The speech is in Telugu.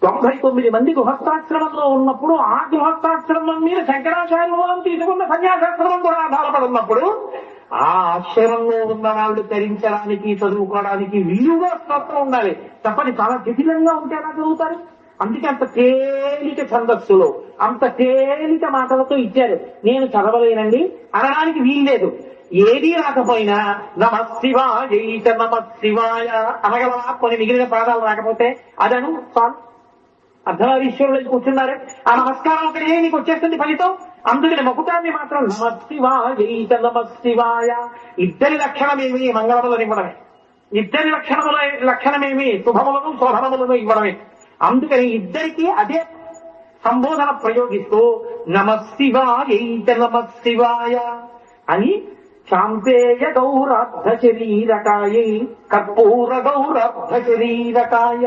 99 మంది గృహస్థాశ్రమంలో ఉన్నప్పుడు ఆ గృహస్థాశ్రమం మీద శంకరాచార్యులు వారు తీసుకున్న సన్యాసాశ్రమం కూడా ఆధారపడి ఉన్నప్పుడు ఆ ఆశ్రమంలో ఉన్న వాళ్ళు ధరించడానికి చదువుకోవడానికి వీలుగా స్తోత్రం ఉండాలి. తప్పని చాలా జటిలంగా ఉంటే ఎలా చదువుతారు? అందుకే అంత తేలిక ఛందస్సులో అంత తేలిక మాటలతో ఇచ్చారు. నేను చదవలేనండి అనడానికి వీల్లేదు. ఏదీ రాకపోయినా నమశివాయ నమశివాయ అనగలవా? కొన్ని మిగిలిన పాదాలు రాకపోతే అదను చాలు. అర్ధనారీశ్వరులు కూర్చున్నారు, ఆ నమస్కారం ఒకటే నీకు వచ్చేస్తుంది ఫలితం. అందుకని మకుటాన్ని మాత్రం నమశివాయ నమశివాయ. ఇద్దరి లక్షణమేమి? మంగళములను ఇవ్వడమే. ఇద్దరి లక్షణమేమి? శుభములను శోభనములను ఇవ్వడమే. అందుకని ఇద్దరికి అదే సంబోధన ప్రయోగిస్తూ నమశివాయ నమశివాయ అని శాంతేయ గౌరార్ధ శరీరకాయ కర్పూర గౌరార్ధ శరీరకాయ